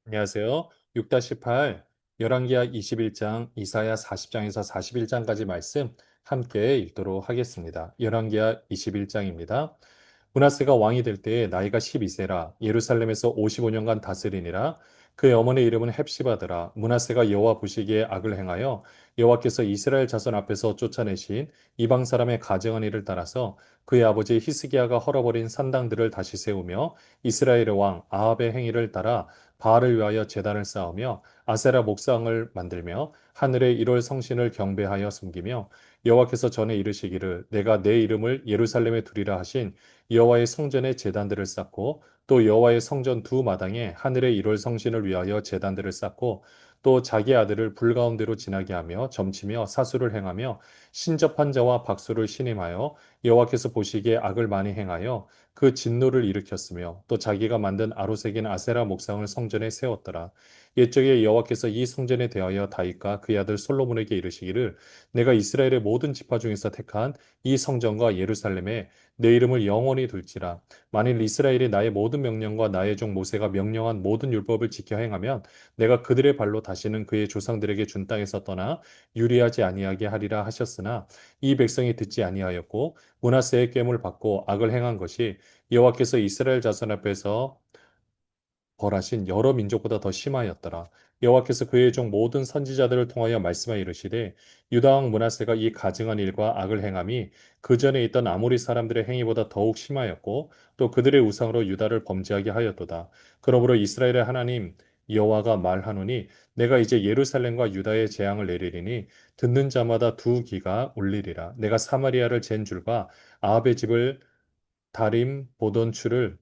안녕하세요. 6-8 열왕기하 21장, 이사야 40장에서 41장까지 말씀 함께 읽도록 하겠습니다. 열왕기하 21장입니다. 므낫세가 왕이 될 때에 나이가 12세라 예루살렘에서 55년간 다스리니라. 그의 어머니 이름은 헵시바더라. 므낫세가 여호와 보시기에 악을 행하여 여호와께서 이스라엘 자손 앞에서 쫓아내신 이방 사람의 가증한 일을 따라서 그의 아버지 히스기야가 헐어버린 산당들을 다시 세우며 이스라엘의 왕 아합의 행위를 따라 바알을 위하여 제단을 쌓으며 아세라 목상을 만들며 하늘의 1월 성신을 경배하여 숨기며 여호와께서 전에 이르시기를 내가 내 이름을 예루살렘에 두리라 하신 여호와의 성전에 제단들을 쌓고 또 여호와의 성전 두 마당에 하늘의 1월 성신을 위하여 제단들을 쌓고 또 자기 아들을 불 가운데로 지나게 하며 점치며 사수를 행하며 신접한 자와 박수를 신임하여 여호와께서 보시기에 악을 많이 행하여 그 진노를 일으켰으며 또 자기가 만든 아로새긴 아세라 목상을 성전에 세웠더라. 옛적에 여호와께서 이 성전에 대하여 다윗과 그의 아들 솔로몬에게 이르시기를 내가 이스라엘의 모든 지파 중에서 택한 이 성전과 예루살렘에 내 이름을 영원히 둘지라. 만일 이스라엘이 나의 모든 명령과 나의 종 모세가 명령한 모든 율법을 지켜 행하면 내가 그들의 발로 다시는 그의 조상들에게 준 땅에서 떠나 유리하지 아니하게 하리라 하셨으나 이 백성이 듣지 아니하였고 므낫세의 꾀을 받고 악을 행한 것이 여호와께서 이스라엘 자손 앞에서 벌하신 여러 민족보다 더 심하였더라. 여호와께서 그의 종 모든 선지자들을 통하여 말씀하여 이르시되 유다 왕 므낫세가 이 가증한 일과 악을 행함이 그 전에 있던 아모리 사람들의 행위보다 더욱 심하였고 또 그들의 우상으로 유다를 범죄하게 하였도다. 그러므로 이스라엘의 하나님 여호와가 말하노니 내가 이제 예루살렘과 유다의 재앙을 내리리니 듣는 자마다 두 귀가 울리리라. 내가 사마리아를 잰 줄과 아합의 집을 다림 보던 추를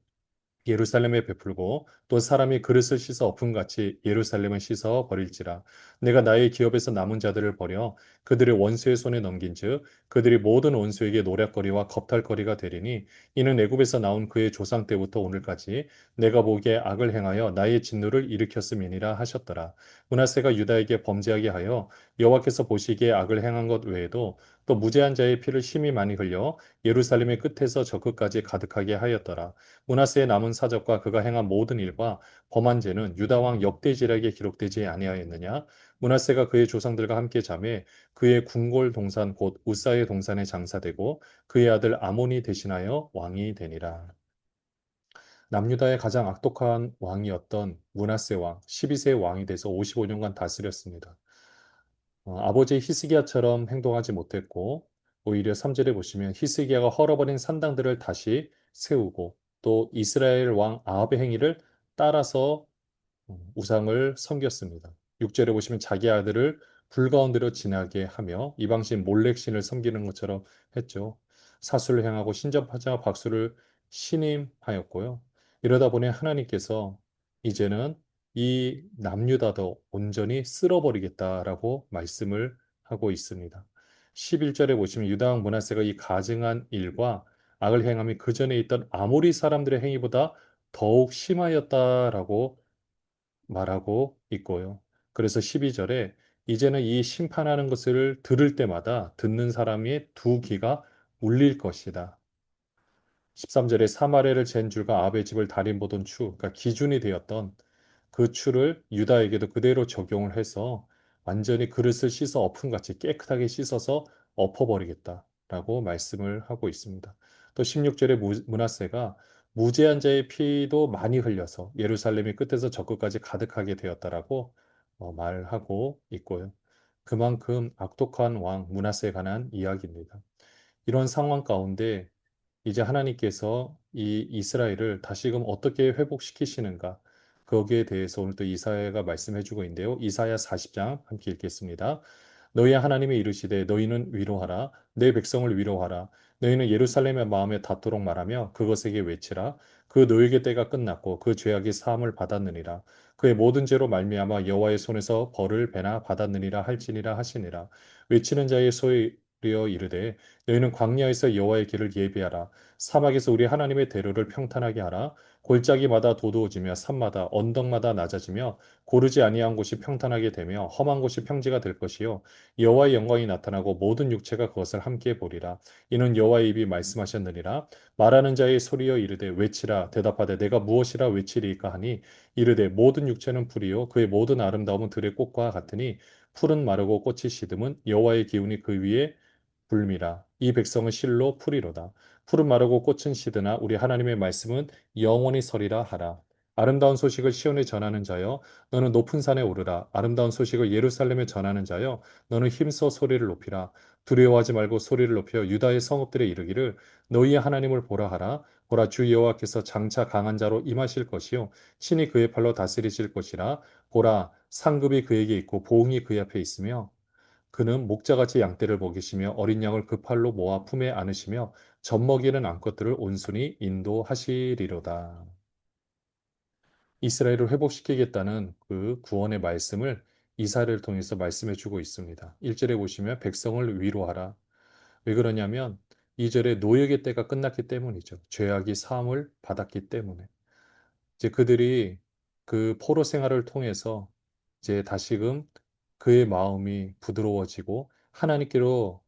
예루살렘에 베풀고 또 사람이 그릇을 씻어 엎음같이 예루살렘을 씻어 버릴지라. 내가 나의 기업에서 남은 자들을 버려 그들의 원수의 손에 넘긴즉 그들이 모든 원수에게 노략거리와 겁탈거리가 되리니 이는 애굽에서 나온 그의 조상 때부터 오늘까지 내가 보기에 악을 행하여 나의 진노를 일으켰음이니라 하셨더라. 므낫세가 유다에게 범죄하게 하여 여호와께서 보시기에 악을 행한 것 외에도 또 무죄한 자의 피를 심히 많이 흘려 예루살렘의 끝에서 저 끝까지 가득하게 하였더라. 므낫세의 남은 사적과 그가 행한 모든 일과 범한 죄는 유다 왕 역대지략에 기록되지 아니하였느냐? 므낫세가 그의 조상들과 함께 잠에 그의 궁골 동산 곧 우사의 동산에 장사되고 그의 아들 아몬이 대신하여 왕이 되니라. 남유다의 가장 악독한 왕이었던 므낫세 왕, 12세 왕이 돼서 55년간 다스렸습니다. 아버지 히스기야처럼 행동하지 못했고 오히려 3절에 보시면 히스기야가 헐어버린 산당들을 다시 세우고 또 이스라엘 왕 아합의 행위를 따라서 우상을 섬겼습니다. 6절에 보시면 자기 아들을 불 가운데로 지나게 하며 이방신 몰렉신을 섬기는 것처럼 했죠. 사수를 행하고 신접하자 박수를 신임하였고요. 이러다 보니 하나님께서 이제는 이 남유다도 온전히 쓸어버리겠다라고 말씀을 하고 있습니다. 11절에 보시면 유다 왕 므낫세가 이 가증한 일과 악을 행함이 그 전에 있던 아모리 사람들의 행위보다 더욱 심하였다라고 말하고 있고요. 그래서 12절에 이제는 이 심판하는 것을 들을 때마다 듣는 사람의 두 귀가 울릴 것이다. 13절에 사마리아를 잰 줄과 아합의 집을 달인 보던 추, 그러니까 기준이 되었던 그 추를 유다에게도 그대로 적용을 해서 완전히 그릇을 씻어 엎은같이 깨끗하게 씻어서 엎어버리겠다라고 말씀을 하고 있습니다. 또 16절에 므낫세가 무죄한 자의 피도 많이 흘려서 예루살렘이 끝에서 저 끝까지 가득하게 되었다라고 말하고 있고요. 그만큼 악독한 왕 므낫세에 관한 이야기입니다. 이런 상황 가운데 이제 하나님께서 이 이스라엘을 다시금 어떻게 회복시키시는가 거기에 대해서 오늘 또 이사야가 말씀해 주고 있는데요. 이사야 40장 함께 읽겠습니다. 너희의 하나님이 이르시되 너희는 위로하라 내 백성을 위로하라 너희는 예루살렘의 마음에 닿도록 말하며 그것에게 외치라 그 노예의 때가 끝났고 그 죄악이 사함을 받았느니라 그의 모든 죄로 말미암아 여호와의 손에서 벌을 배나 받았느니라 할지니라 하시니라 외치는 자의 소리여 이르되 너희는 광야에서 여호와의 길을 예비하라 사막에서 우리 하나님의 대로를 평탄하게 하라 골짜기마다 도두어지며 산마다 언덕마다 낮아지며 고르지 아니한 곳이 평탄하게 되며 험한 곳이 평지가 될 것이요 여호와의 영광이 나타나고 모든 육체가 그것을 함께 보리라. 이는 여호와의 입이 말씀하셨느니라. 말하는 자의 소리여 이르되 외치라. 대답하되 내가 무엇이라 외치리이까 하니 이르되 모든 육체는 풀이요 그의 모든 아름다움은 들의 꽃과 같으니 풀은 마르고 꽃이 시듬은 여호와의 기운이 그 위에 불미라. 이 백성은 실로 풀이로다. 풀은 마르고 꽃은 시드나 우리 하나님의 말씀은 영원히 서리라 하라. 아름다운 소식을 시온에 전하는 자여 너는 높은 산에 오르라. 아름다운 소식을 예루살렘에 전하는 자여 너는 힘써 소리를 높이라. 두려워하지 말고 소리를 높여 유다의 성읍들에 이르기를 너희의 하나님을 보라 하라. 보라 주 여호와께서 장차 강한 자로 임하실 것이요 친히 그의 팔로 다스리실 것이라. 보라 상급이 그에게 있고 보응이 그의 앞에 있으며 그는 목자같이 양떼를 먹이시며 어린 양을 그 팔로 모아 품에 안으시며 젖먹이는 암컷들을 온순히 인도하시리로다. 이스라엘을 회복시키겠다는 그 구원의 말씀을 이사야를 통해서 말씀해 주고 있습니다. 1절에 보시면 백성을 위로하라. 왜 그러냐면 2절에 노역의 때가 끝났기 때문이죠. 죄악이 사함을 받았기 때문에. 이제 그들이 그 포로 생활을 통해서 이제 다시금 그의 마음이 부드러워지고 하나님께로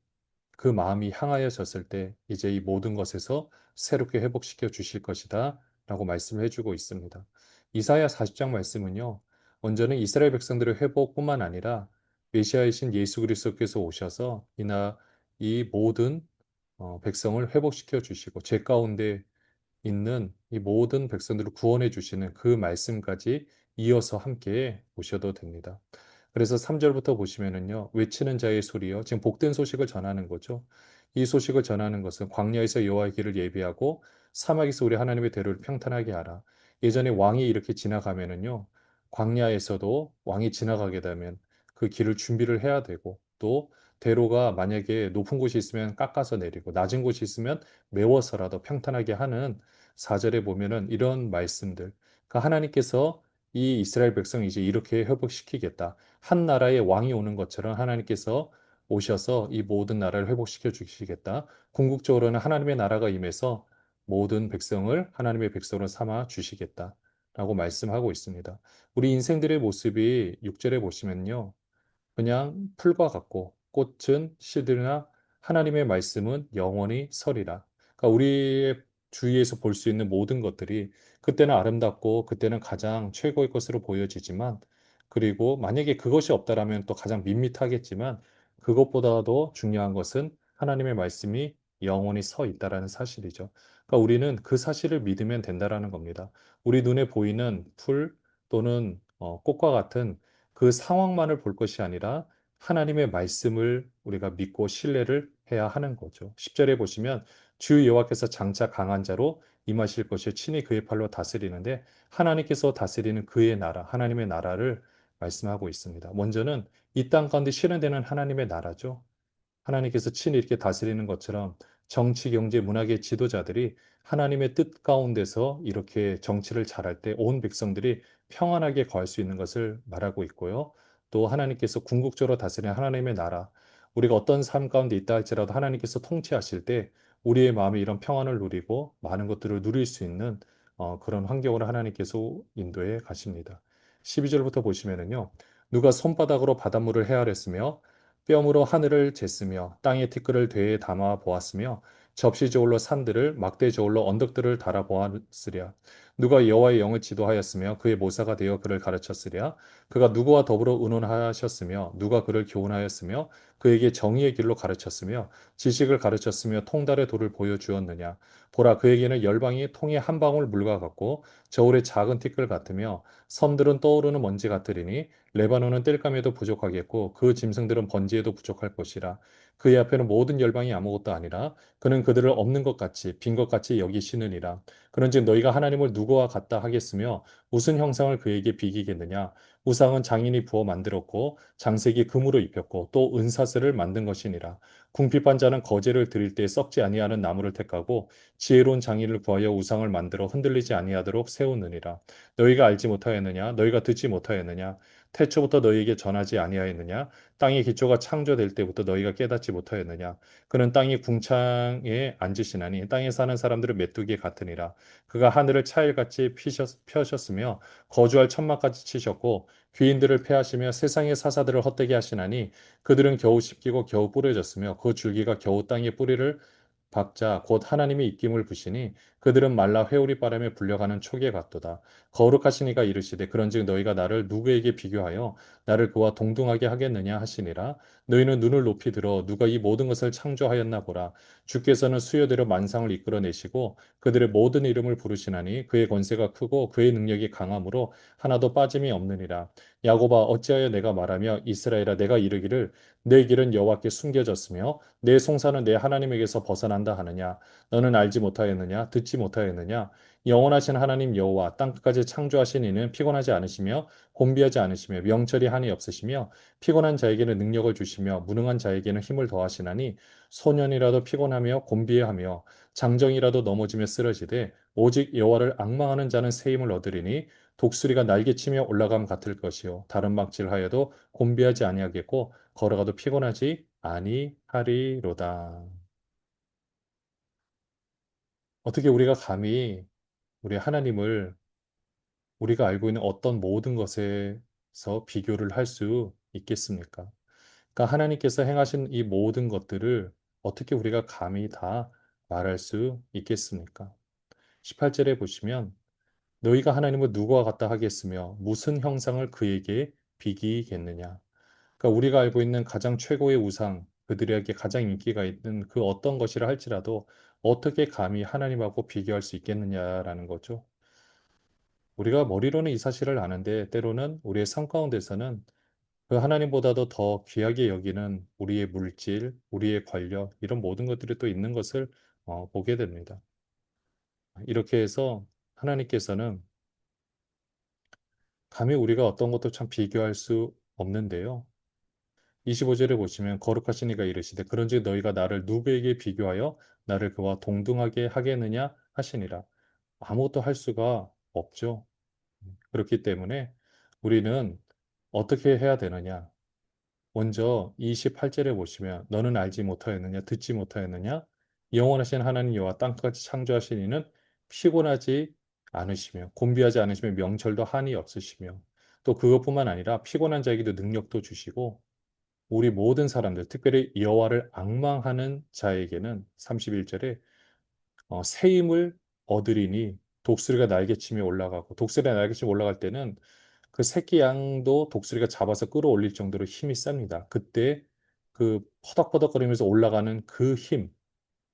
그 마음이 향하여졌을 때 이제 이 모든 것에서 새롭게 회복시켜 주실 것이다 라고 말씀을 해주고 있습니다. 이사야 40장 말씀은요. 먼저는 이스라엘 백성들의 회복뿐만 아니라 메시아이신 예수 그리스도께서 오셔서 이 모든 백성을 회복시켜 주시고 죄 가운데 있는 이 모든 백성들을 구원해 주시는 그 말씀까지 이어서 함께 보셔도 됩니다. 그래서 3절부터 보시면은요. 외치는 자의 소리요. 지금 복된 소식을 전하는 거죠. 이 소식을 전하는 것은 광야에서 여호와의 길을 예비하고 사막에서 우리 하나님의 대로를 평탄하게 하라. 예전에 왕이 이렇게 지나가면은요. 광야에서도 왕이 지나가게 되면 그 길을 준비를 해야 되고 또 대로가 만약에 높은 곳이 있으면 깎아서 내리고 낮은 곳이 있으면 메워서라도 평탄하게 하는 4절에 보면은 이런 말씀들. 그러니까 하나님께서 이 이스라엘 백성 이제 이렇게 회복시키겠다. 한 나라의 왕이 오는 것처럼 하나님께서 오셔서 이 모든 나라를 회복시켜 주시겠다. 궁극적으로는 하나님의 나라가 임해서 모든 백성을 하나님의 백성으로 삼아 주시겠다. 라고 말씀하고 있습니다. 우리 인생들의 모습이 6절에 보시면요. 그냥 풀과 같고 꽃은 시들으나 하나님의 말씀은 영원히 서리라. 그러니까 우리의 주위에서 볼 수 있는 모든 것들이 그때는 아름답고 그때는 가장 최고의 것으로 보여지지만 그리고 만약에 그것이 없다라면 또 가장 밋밋하겠지만 그것보다도 중요한 것은 하나님의 말씀이 영원히 서 있다라는 사실이죠. 그러니까 우리는 그 사실을 믿으면 된다라는 겁니다. 우리 눈에 보이는 풀 또는 꽃과 같은 그 상황만을 볼 것이 아니라 하나님의 말씀을 우리가 믿고 신뢰를 해야 하는 거죠. 10절에 보시면 주 여호와께서 장차 강한 자로 임하실 것이 친히 그의 팔로 다스리는데 하나님께서 다스리는 그의 나라, 하나님의 나라를 말씀하고 있습니다. 먼저는 이 땅 가운데 실현되는 하나님의 나라죠. 하나님께서 친히 이렇게 다스리는 것처럼 정치, 경제, 문화계 지도자들이 하나님의 뜻 가운데서 이렇게 정치를 잘할 때 온 백성들이 평안하게 거할 수 있는 것을 말하고 있고요. 또 하나님께서 궁극적으로 다스리는 하나님의 나라, 우리가 어떤 삶 가운데 있다 할지라도 하나님께서 통치하실 때 우리의 마음에 이런 평안을 누리고 많은 것들을 누릴 수 있는 그런 환경으로 하나님께서 인도해 가십니다. 12절부터 보시면은요. 누가 손바닥으로 바닷물을 헤아렸으며 뼘으로 하늘을 쟀으며 땅의 티끌을 되에 담아 보았으며 접시 저울로 산들을 막대 저울로 언덕들을 달아 보았으랴. 누가 여호와의 영을 지도하였으며 그의 모사가 되어 그를 가르쳤으랴. 그가 누구와 더불어 의논하셨으며 누가 그를 교훈하였으며 그에게 정의의 길로 가르쳤으며 지식을 가르쳤으며 통달의 도를 보여주었느냐. 보라 그에게는 열방이 통에 한 방울 물과 같고 저울의 작은 티끌 같으며 섬들은 떠오르는 먼지 같으리니 레바논은 땔감에도 부족하겠고 그 짐승들은 번지에도 부족할 것이라. 그의 앞에는 모든 열방이 아무것도 아니라 그는 그들을 없는 것 같이 빈 것 같이 여기시느니라. 그런즉 너희가 하나님을 누구와 같다 하겠으며 무슨 형상을 그에게 비기겠느냐. 우상은 장인이 부어 만들었고 장색이 금으로 입혔고 또 은사슬을 만든 것이니라. 궁핍한 자는 거제를 드릴 때 썩지 아니하는 나무를 택하고 지혜로운 장인을 구하여 우상을 만들어 흔들리지 아니하도록 세우느니라. 너희가 알지 못하였느냐? 너희가 듣지 못하였느냐? 태초부터 너희에게 전하지 아니하였느냐? 땅의 기초가 창조될 때부터 너희가 깨닫지 못하였느냐? 그는 땅의 궁창에 앉으시나니 땅에 사는 사람들은 메뚜기 같으니라. 그가 하늘을 차일같이 펴셨으며 거주할 천막까지 치셨고 귀인들을 패하시며 세상의 사사들을 헛되게 하시나니 그들은 겨우 씹히고 겨우 뿌려졌으며 그 줄기가 겨우 땅에 뿌리를 박자 곧 하나님의 입김을 부시니 그들은 말라 회오리 바람에 불려가는 촉에 같도다. 거룩하신 이가 이르시되 그런즉 너희가 나를 누구에게 비교하여 나를 그와 동등하게 하겠느냐 하시니라. 너희는 눈을 높이 들어 누가 이 모든 것을 창조하였나 보라. 주께서는 수요대로 만상을 이끌어내시고 그들의 모든 이름을 부르시나니 그의 권세가 크고 그의 능력이 강함으로 하나도 빠짐이 없느니라. 야곱아 어찌하여 내가 말하며 이스라엘아 내가 이르기를 내 길은 여호와께 숨겨졌으며 내 송사는 내 하나님에게서 벗어난다 하느냐? 너는 알지 못하였느냐? 듣지 못하였느냐? 영원하신 하나님 여호와 땅끝까지 창조하신 이는 피곤하지 않으시며 곤비하지 않으시며 명철이 한이 없으시며 피곤한 자에게는 능력을 주시며 무능한 자에게는 힘을 더하시나니 소년이라도 피곤하며 곤비하며 장정이라도 넘어지며 쓰러지되 오직 여호와를 앙망하는 자는 새 힘을 얻으리니 독수리가 날개치며 올라감 같을 것이요 다른 막질하여도 곤비하지 아니하겠고 걸어가도 피곤하지 아니하리로다. 어떻게 우리가 감히 우리 하나님을 우리가 알고 있는 어떤 모든 것에서 비교를 할 수 있겠습니까? 그러니까 하나님께서 행하신 이 모든 것들을 어떻게 우리가 감히 다 말할 수 있겠습니까? 18절에 보시면 너희가 하나님을 누구와 같다 하겠으며 무슨 형상을 그에게 비기겠느냐? 그러니까 우리가 알고 있는 가장 최고의 우상, 그들에게 가장 인기가 있는 그 어떤 것이라 할지라도 어떻게 감히 하나님하고 비교할 수 있겠느냐라는 거죠. 우리가 머리로는 이 사실을 아는데 때로는 우리의 삶 가운데서는 그 하나님보다도 더 귀하게 여기는 우리의 물질, 우리의 권력, 이런 모든 것들이 또 있는 것을 보게 됩니다. 이렇게 해서 하나님께서는 감히 우리가 어떤 것도 참 비교할 수 없는데요. 25절에 보시면 거룩하신 이가 이르시되 그런즉 너희가 나를 누구에게 비교하여 나를 그와 동등하게 하겠느냐 하시니라. 아무것도 할 수가 없죠. 그렇기 때문에 우리는 어떻게 해야 되느냐? 먼저 28절에 보시면 너는 알지 못하였느냐 듣지 못하였느냐 영원하신 하나님 여호와 땅까지 창조하신 이는 피곤하지 않으시며 곤비하지 않으시며 명철도 한이 없으시며 또 그것뿐만 아니라 피곤한 자에게도 능력도 주시고 우리 모든 사람들, 특별히 여호와를 앙망하는 자에게는 31절에 새 힘을 얻으리니 독수리가 날개치며 올라가고 독수리가 날개치며 올라갈 때는 그 새끼 양도 독수리가 잡아서 끌어올릴 정도로 힘이 셉니다. 그때 그 퍼덕퍼덕거리면서 올라가는 그 힘,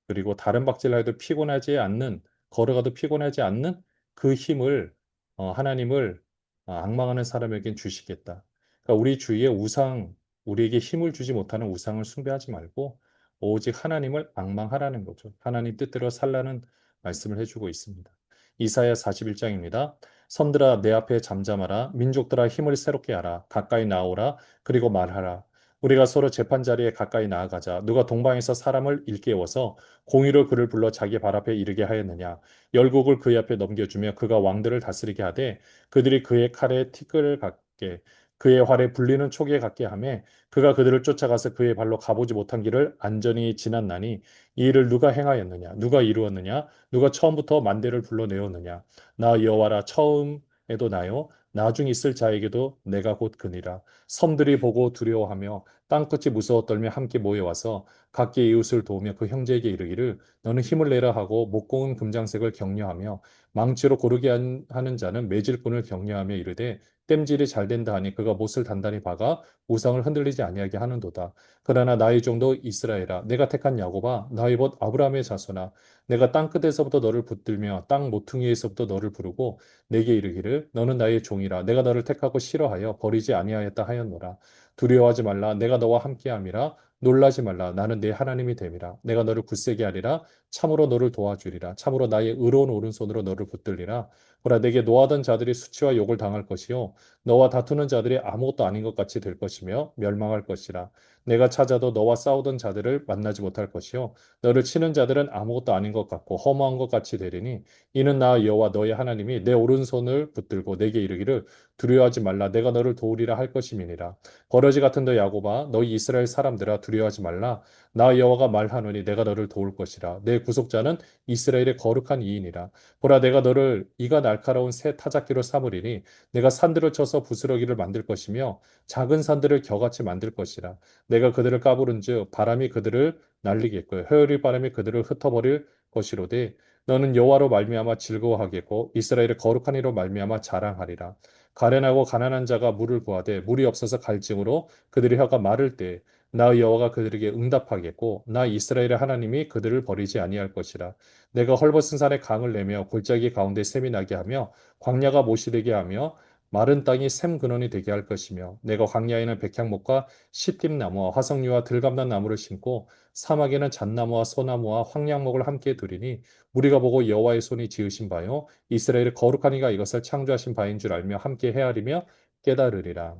그리고 다른 박질을 해도 피곤하지 않는, 걸어가도 피곤하지 않는 그 힘을 하나님을 앙망하는 사람에겐 주시겠다. 그러니까 우리 주위에 우상, 우리에게 힘을 주지 못하는 우상을 숭배하지 말고 오직 하나님을 앙망하라는 거죠. 하나님 뜻대로 살라는 말씀을 해주고 있습니다. 이사야 41장입니다. 선들아 내 앞에 잠잠하라. 민족들아 힘을 새롭게 하라. 가까이 나오라. 그리고 말하라. 우리가 서로 재판 자리에 가까이 나아가자. 누가 동방에서 사람을 일깨워서 공의로 그를 불러 자기 발 앞에 이르게 하였느냐. 열국을 그의 앞에 넘겨주며 그가 왕들을 다스리게 하되 그들이 그의 칼에 티끌을 갖게 그의 활에 불리는 촉에 갖게 하며 그가 그들을 쫓아가서 그의 발로 가보지 못한 길을 안전히 지났나니 이 일을 누가 행하였느냐 누가 이루었느냐 누가 처음부터 만대를 불러내었느냐 나 여호와라 처음에도 나요 나중 있을 자에게도 내가 곧 그니라 섬들이 보고 두려워하며 땅끝이 무서워 떨며 함께 모여와서 각기 이웃을 도우며 그 형제에게 이르기를 너는 힘을 내라 하고 목공은 금장색을 격려하며 망치로 고르게 하는 자는 매질꾼을 격려하며 이르되 땜질이 잘 된다 하니 그가 못을 단단히 박아 우상을 흔들리지 아니하게 하는도다. 그러나 나의 종도 이스라엘아 내가 택한 야곱아 나의 벗 아브라함의 자손아 내가 땅 끝에서부터 너를 붙들며 땅 모퉁이에서부터 너를 부르고 내게 이르기를 너는 나의 종이라 내가 너를 택하고 싫어하여 버리지 아니하였다 하였노라. 두려워하지 말라 내가 너와 함께함이라 놀라지 말라 나는 네 하나님이 됨이라 내가 너를 굳세게 하리라 참으로 너를 도와주리라 참으로 나의 의로운 오른손으로 너를 붙들리라 보라, 내게 노하던 자들이 수치와 욕을 당할 것이요 너와 다투는 자들이 아무것도 아닌 것 같이 될 것이며 멸망할 것이라. 내가 찾아도 너와 싸우던 자들을 만나지 못할 것이요 너를 치는 자들은 아무것도 아닌 것 같고 허무한 것 같이 되리니, 이는 나 여호와 너의 하나님이 내 오른손을 붙들고 내게 이르기를 두려워하지 말라, 내가 너를 도우리라 할 것임이니라. 버러지 같은 너 야곱아, 너희 이스라엘 사람들아, 두려워하지 말라. 나 여호와가 말하노니 내가 너를 도울 것이라. 내 구속자는 이스라엘의 거룩한 이인이라. 보라, 내가 너를 이가 날카로운 새 타작기로 삼으리니, 내가 산들을 쳐서 부스러기를 만들 것이며 작은 산들을 겨같이 만들 것이라. 내가 그들을 까부른즉 바람이 그들을 날리겠고 hö율의 바람이 그들을 흩어버릴 것이로되, 너는 여호와로 말미암아 즐거워하겠고 이스라엘의 거룩한 이로 말미암아 자랑하리라. 가련하고 가난한 자가 물을 구하되 물이 없어서 갈증으로 그들의 혀가 마를 때 나 여호와가 그들에게 응답하겠고 나 이스라엘의 하나님이 그들을 버리지 아니할 것이라. 내가 헐벗은 산에 강을 내며 골짜기 가운데 샘이 나게 하며 광야가 못이 되게 하며 마른 땅이 샘 근원이 되게 할 것이며, 내가 광야에는 백향목과 시띠나무와 화석류와 들감난 나무를 심고 사막에는 잣나무와 소나무와 황량목을 함께 두리니, 우리가 보고 여호와의 손이 지으신 바요 이스라엘의 거룩한 이가 이것을 창조하신 바인 줄 알며 함께 헤아리며 깨달으리라.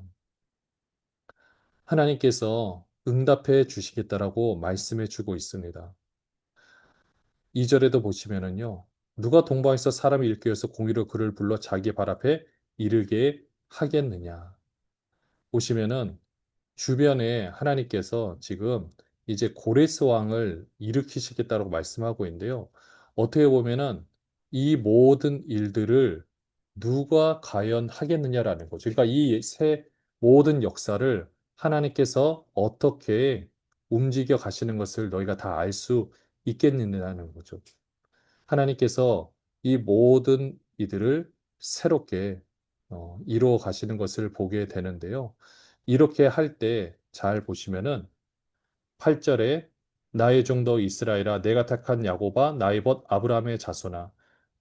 하나님께서 응답해 주시겠다라고 말씀해 주고 있습니다. 2절에도 보시면은요. 누가 동방에서 사람을 일으켜 서 공의로 그를 불러 자기 발 앞에 이르게 하겠느냐. 보시면은 주변에 하나님께서 지금 이제 고레스 왕을 일으키시겠다고 말씀하고 있는데요. 어떻게 보면은 이 모든 일들을 누가 과연 하겠느냐라는 거죠. 그러니까 이 세 모든 역사를 하나님께서 어떻게 움직여 가시는 것을 너희가 다 알 수 있겠느냐는 거죠. 하나님께서 이 모든 이들을 새롭게 이루어 가시는 것을 보게 되는데요. 이렇게 할 때 잘 보시면은 8절에 나의 종도 이스라엘아, 내가 택한 야곱아, 나의 벗 아브라함의 자손아,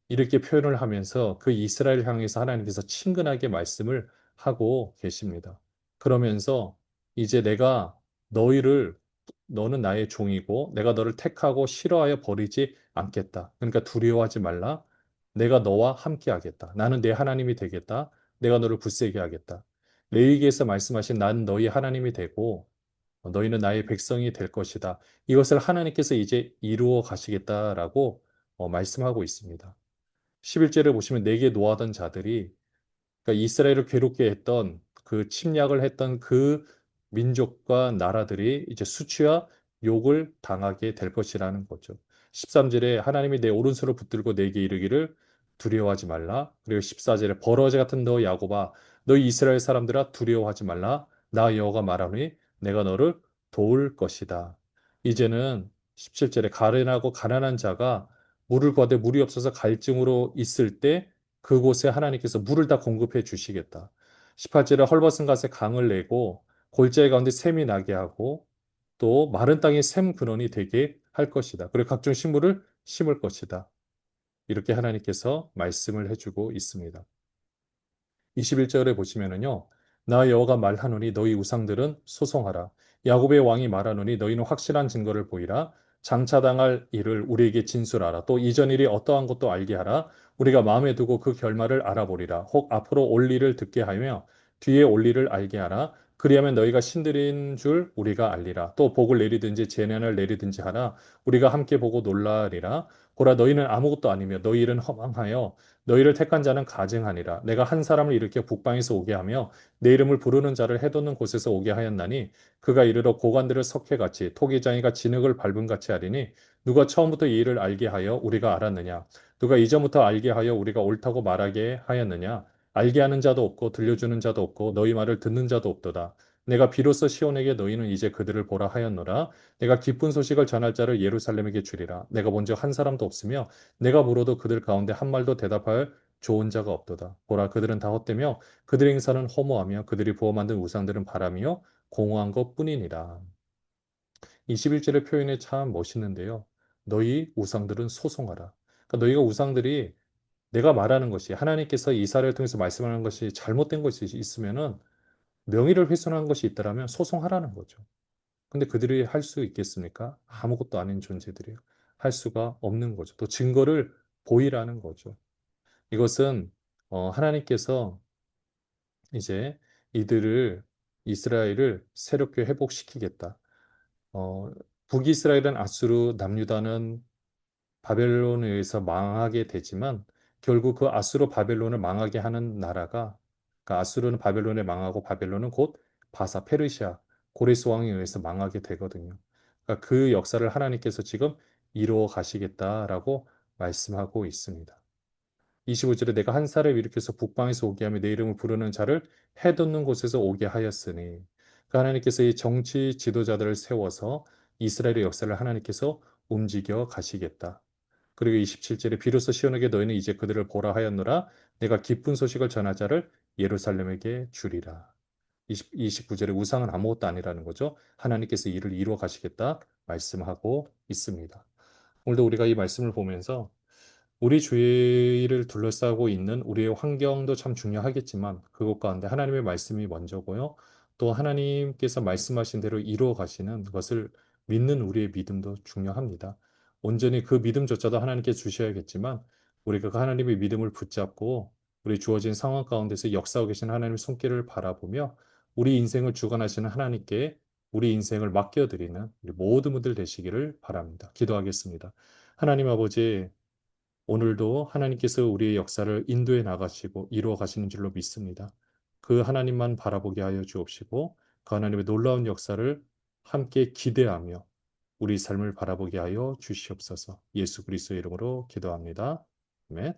이렇게 표현을 하면서 그 이스라엘 향해서 하나님께서 친근하게 말씀을 하고 계십니다. 그러면서 이제 내가 너희를, 너는 나의 종이고 내가 너를 택하고 싫어하여 버리지 않겠다. 그러니까 두려워하지 말라. 내가 너와 함께 하겠다. 나는 내 하나님이 되겠다. 내가 너를 굳세게 하겠다. 레위기에서 말씀하신 난 너희 하나님이 되고 너희는 나의 백성이 될 것이다. 이것을 하나님께서 이제 이루어 가시겠다라고 말씀하고 있습니다. 11절을 보시면 내게 노하던 자들이, 그러니까 이스라엘을 괴롭게 했던 그 침략을 했던 그 민족과 나라들이 이제 수치와 욕을 당하게 될 것이라는 거죠. 13절에 하나님이 내 오른손을 붙들고 내게 이르기를 두려워하지 말라. 그리고 14절에 버러지 같은 너 야곱아, 너희 이스라엘 사람들아 두려워하지 말라. 나 여호와가 말하노니 내가 너를 도울 것이다. 이제는 17절에 가련하고 가난한 자가 물을 구하되 물이 없어서 갈증으로 있을 때 그곳에 하나님께서 물을 다 공급해 주시겠다. 18절에 헐벗은 갓에 강을 내고 골짜기 가운데 샘이 나게 하고 또 마른 땅에 샘 근원이 되게 할 것이다. 그리고 각종 식물을 심을 것이다. 이렇게 하나님께서 말씀을 해주고 있습니다. 21절에 보시면은요. 나 여호와가 말하노니 너희 우상들은 소송하라. 야곱의 왕이 말하노니 너희는 확실한 증거를 보이라. 장차 당할 일을 우리에게 진술하라. 또 이전 일이 어떠한 것도 알게 하라. 우리가 마음에 두고 그 결말을 알아보리라. 혹 앞으로 올 일을 듣게 하며 뒤에 올 일을 알게 하라. 그리하면 너희가 신들인 줄 우리가 알리라. 또 복을 내리든지 재난을 내리든지 하라. 우리가 함께 보고 놀라리라. 보라, 너희는 아무것도 아니며 너희 일은 허망하여 너희를 택한 자는 가증하니라. 내가 한 사람을 일으켜 북방에서 오게 하며 내 이름을 부르는 자를 해돋는 곳에서 오게 하였나니, 그가 이르러 고관들을 석회같이 토기장이가 진흙을 밟은 같이 하리니, 누가 처음부터 이 일을 알게 하여 우리가 알았느냐? 누가 이전부터 알게 하여 우리가 옳다고 말하게 하였느냐? 알게 하는 자도 없고 들려주는 자도 없고 너희 말을 듣는 자도 없도다. 내가 비로소 시온에게 너희는 이제 그들을 보라 하였노라. 내가 기쁜 소식을 전할 자를 예루살렘에게 주리라. 내가 본즉 한 사람도 없으며 내가 물어도 그들 가운데 한 말도 대답할 좋은 자가 없도다. 보라, 그들은 다 헛되며 그들의 행사는 허무하며 그들이 부어 만든 우상들은 바람이요 공허한 것뿐이니라. 21절의 표현이 참 멋있는데요. 너희 우상들은 소송하라. 그러니까 너희가 우상들이, 내가 말하는 것이, 하나님께서 이사를 통해서 말씀하는 것이 잘못된 것이 있으면은, 명의를 훼손한 것이 있다라면 소송하라는 거죠. 근데 그들이 할 수 있겠습니까? 아무것도 아닌 존재들이에요. 할 수가 없는 거죠. 또 증거를 보이라는 거죠. 이것은 하나님께서 이제 이들을 이스라엘을 새롭게 회복시키겠다. 어 북이스라엘은 아수르, 남유다는 바벨론에 의해서 망하게 되지만 결국 그 아수르 바벨론을 망하게 하는 나라가, 그러니까 아수르는 바벨론에 망하고 바벨론은 곧 바사 페르시아 고레스 왕에 의해서 망하게 되거든요. 그러니까 그 역사를 하나님께서 지금 이루어 가시겠다라고 말씀하고 있습니다. 25절에 내가 한 사람을 일으켜서 북방에서 오게 하며 내 이름을 부르는 자를 해돋는 곳에서 오게 하였으니, 그 하나님께서 이 정치 지도자들을 세워서 이스라엘의 역사를 하나님께서 움직여 가시겠다. 그리고 27절에 비로소 시온에게 너희는 이제 그들을 보라 하였노라. 내가 기쁜 소식을 전할 자를 예루살렘에게 주리라. 29절에 우상은 아무것도 아니라는 거죠. 하나님께서 이를 이루어 가시겠다 말씀하고 있습니다. 오늘도 우리가 이 말씀을 보면서 우리 주위를 둘러싸고 있는 우리의 환경도 참 중요하겠지만 그것 가운데 하나님의 말씀이 먼저고요. 또 하나님께서 말씀하신 대로 이루어 가시는 것을 믿는 우리의 믿음도 중요합니다. 온전히 그 믿음조차도 하나님께 주셔야겠지만 우리가 그 하나님의 믿음을 붙잡고 우리 주어진 상황 가운데서 역사하고 계신 하나님의 손길을 바라보며 우리 인생을 주관하시는 하나님께 우리 인생을 맡겨드리는 우리 모든 분들 되시기를 바랍니다. 기도하겠습니다. 하나님 아버지, 오늘도 하나님께서 우리의 역사를 인도해 나가시고 이루어 가시는 줄로 믿습니다. 그 하나님만 바라보게 하여 주옵시고 그 하나님의 놀라운 역사를 함께 기대하며 우리 삶을 바라보게 하여 주시옵소서. 예수 그리스도의 이름으로 기도합니다. 아멘.